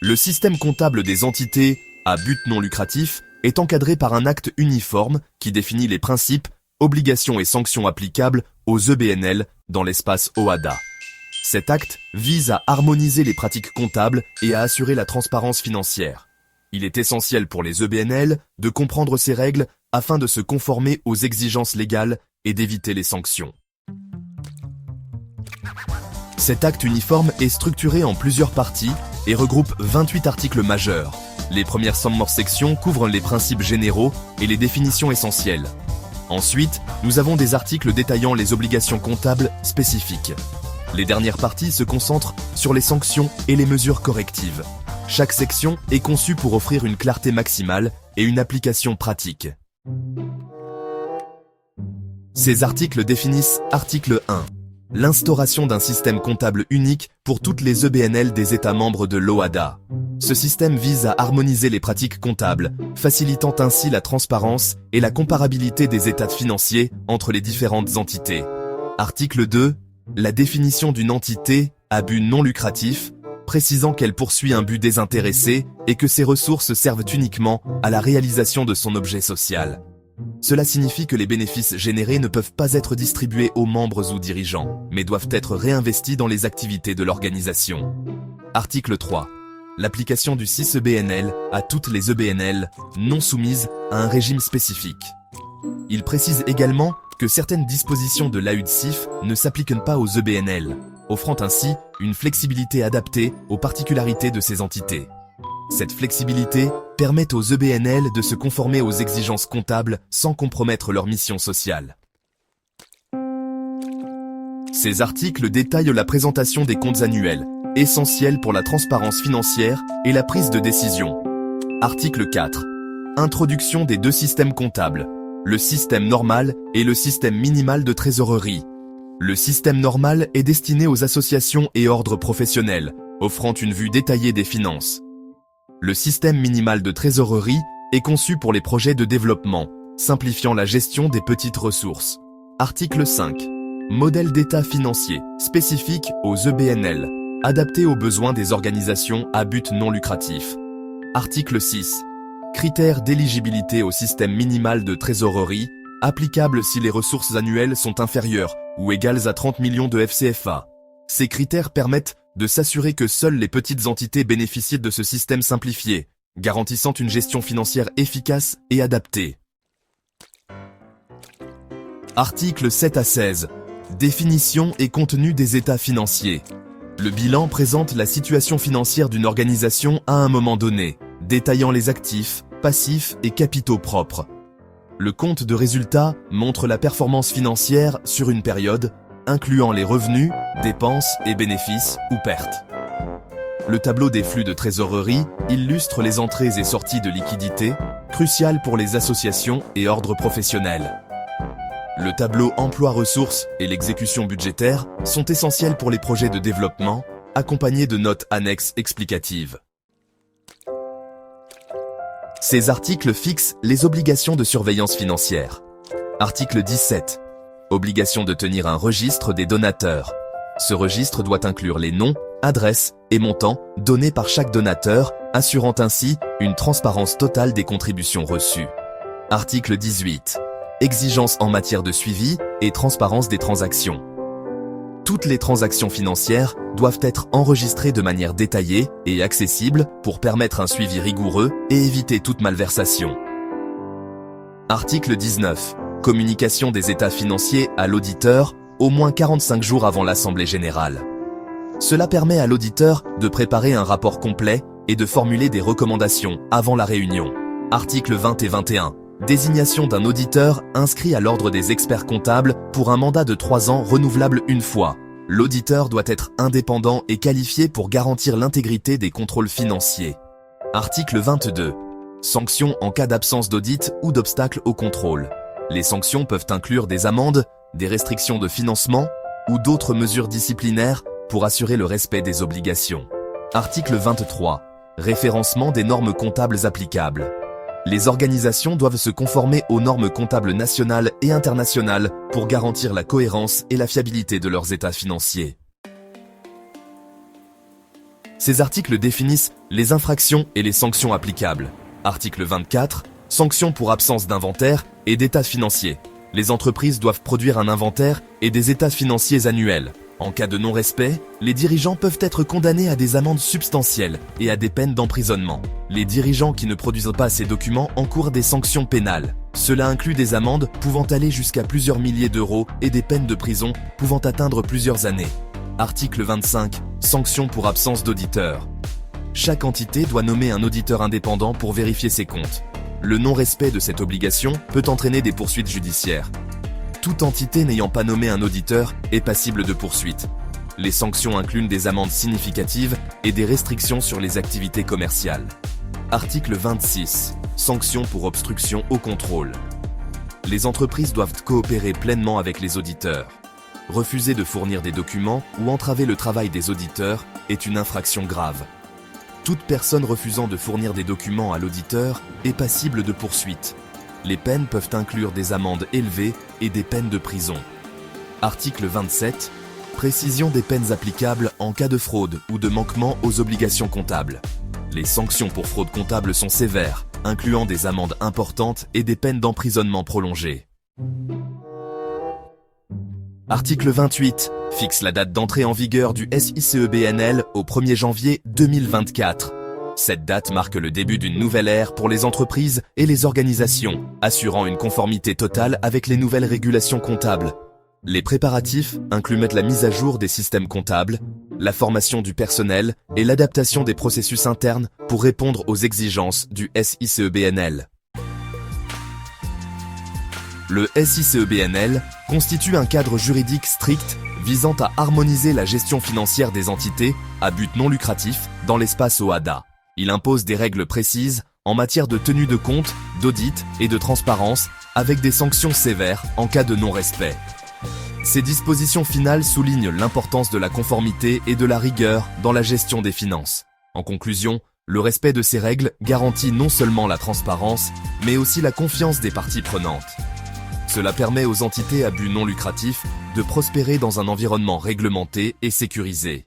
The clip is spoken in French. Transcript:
Le système comptable des entités à but non lucratif est encadré par un acte uniforme qui définit les principes, obligations et sanctions applicables aux EBNL dans l'espace OHADA. Cet acte vise à harmoniser les pratiques comptables et à assurer la transparence financière. Il est essentiel pour les EBNL de comprendre ces règles afin de se conformer aux exigences légales et d'éviter les sanctions. Cet acte uniforme est structuré en plusieurs parties et regroupe 28 articles majeurs. Les premières sections couvrent les principes généraux et les définitions essentielles. Ensuite, nous avons des articles détaillant les obligations comptables spécifiques. Les dernières parties se concentrent sur les sanctions et les mesures correctives. Chaque section est conçue pour offrir une clarté maximale et une application pratique. Ces articles définissent article 1. L'instauration d'un système comptable unique pour toutes les EBNL des États membres de l'OHADA. Ce système vise à harmoniser les pratiques comptables, facilitant ainsi la transparence et la comparabilité des états financiers entre les différentes entités. Article 2. La définition d'une entité à but non lucratif, précisant qu'elle poursuit un but désintéressé et que ses ressources servent uniquement à la réalisation de son objet social. Cela signifie que les bénéfices générés ne peuvent pas être distribués aux membres ou dirigeants, mais doivent être réinvestis dans les activités de l'organisation. Article 3. L'application du 6 EBNL à toutes les EBNL non soumises à un régime spécifique. Il précise également que certaines dispositions de l'AUD-CIF ne s'appliquent pas aux EBNL, offrant ainsi une flexibilité adaptée aux particularités de ces entités. Cette flexibilité permet aux EBNL de se conformer aux exigences comptables sans compromettre leur mission sociale. Ces articles détaillent la présentation des comptes annuels, essentiels pour la transparence financière et la prise de décision. Article 4. Introduction des deux systèmes comptables, le système normal et le système minimal de trésorerie. Le système normal est destiné aux associations et ordres professionnels, offrant une vue détaillée des finances. Le système minimal de trésorerie est conçu pour les projets de développement, simplifiant la gestion des petites ressources. Article 5. Modèle d'état financier, spécifique aux EBNL, adapté aux besoins des organisations à but non lucratif. Article 6. Critères d'éligibilité au système minimal de trésorerie, applicable si les ressources annuelles sont inférieures ou égales à 30 millions de FCFA. Ces critères permettent de s'assurer que seules les petites entités bénéficient de ce système simplifié, garantissant une gestion financière efficace et adaptée. Articles 7 à 16. Définition et contenu des états financiers. Le bilan présente la situation financière d'une organisation à un moment donné, détaillant les actifs, passifs et capitaux propres. Le compte de résultat montre la performance financière sur une période, incluant les revenus, dépenses et bénéfices ou pertes. Le tableau des flux de trésorerie illustre les entrées et sorties de liquidités, cruciales pour les associations et ordres professionnels. Le tableau emploi-ressources et l'exécution budgétaire sont essentiels pour les projets de développement, accompagnés de notes annexes explicatives. Ces articles fixent les obligations de surveillance financière. Article 17. Obligation de tenir un registre des donateurs. Ce registre doit inclure les noms, adresses et montants donnés par chaque donateur, assurant ainsi une transparence totale des contributions reçues. Article 18. Exigences en matière de suivi et transparence des transactions. Toutes les transactions financières doivent être enregistrées de manière détaillée et accessible pour permettre un suivi rigoureux et éviter toute malversation. Article 19. Communication des états financiers à l'auditeur au moins 45 jours avant l'Assemblée générale. Cela permet à l'auditeur de préparer un rapport complet et de formuler des recommandations avant la réunion. Articles 20 et 21. Désignation d'un auditeur inscrit à l'ordre des experts comptables pour un mandat de 3 ans renouvelable une fois. L'auditeur doit être indépendant et qualifié pour garantir l'intégrité des contrôles financiers. Article 22. Sanctions en cas d'absence d'audit ou d'obstacle au contrôle. Les sanctions peuvent inclure des amendes, des restrictions de financement ou d'autres mesures disciplinaires pour assurer le respect des obligations. Article 23. Référencement des normes comptables applicables. Les organisations doivent se conformer aux normes comptables nationales et internationales pour garantir la cohérence et la fiabilité de leurs états financiers. Ces articles définissent les infractions et les sanctions applicables. Article 24, sanctions pour absence d'inventaire et d'état financier. Les entreprises doivent produire un inventaire et des états financiers annuels. En cas de non-respect, les dirigeants peuvent être condamnés à des amendes substantielles et à des peines d'emprisonnement. Les dirigeants qui ne produisent pas ces documents encourent des sanctions pénales. Cela inclut des amendes pouvant aller jusqu'à plusieurs milliers d'euros et des peines de prison pouvant atteindre plusieurs années. Article 25. Sanctions pour absence d'auditeur. Chaque entité doit nommer un auditeur indépendant pour vérifier ses comptes. Le non-respect de cette obligation peut entraîner des poursuites judiciaires. Toute entité n'ayant pas nommé un auditeur est passible de poursuites. Les sanctions incluent des amendes significatives et des restrictions sur les activités commerciales. Article 26. Sanctions pour obstruction au contrôle. Les entreprises doivent coopérer pleinement avec les auditeurs. Refuser de fournir des documents ou entraver le travail des auditeurs est une infraction grave. Toute personne refusant de fournir des documents à l'auditeur est passible de poursuites. Les peines peuvent inclure des amendes élevées et des peines de prison. Article 27. Précision des peines applicables en cas de fraude ou de manquement aux obligations comptables. Les sanctions pour fraude comptable sont sévères, incluant des amendes importantes et des peines d'emprisonnement prolongées. Article 28. Fixe la date d'entrée en vigueur du SICE-BNL au 1er janvier 2024. Cette date marque le début d'une nouvelle ère pour les entreprises et les organisations, assurant une conformité totale avec les nouvelles régulations comptables. Les préparatifs incluent la mise à jour des systèmes comptables, la formation du personnel et l'adaptation des processus internes pour répondre aux exigences du SICE-BNL. Le SICE-BNL constitue un cadre juridique strict visant à harmoniser la gestion financière des entités à but non lucratif dans l'espace OHADA. Il impose des règles précises en matière de tenue de compte, d'audit et de transparence, avec des sanctions sévères en cas de non-respect. Ces dispositions finales soulignent l'importance de la conformité et de la rigueur dans la gestion des finances. En conclusion, le respect de ces règles garantit non seulement la transparence, mais aussi la confiance des parties prenantes. Cela permet aux entités à but non lucratif de prospérer dans un environnement réglementé et sécurisé.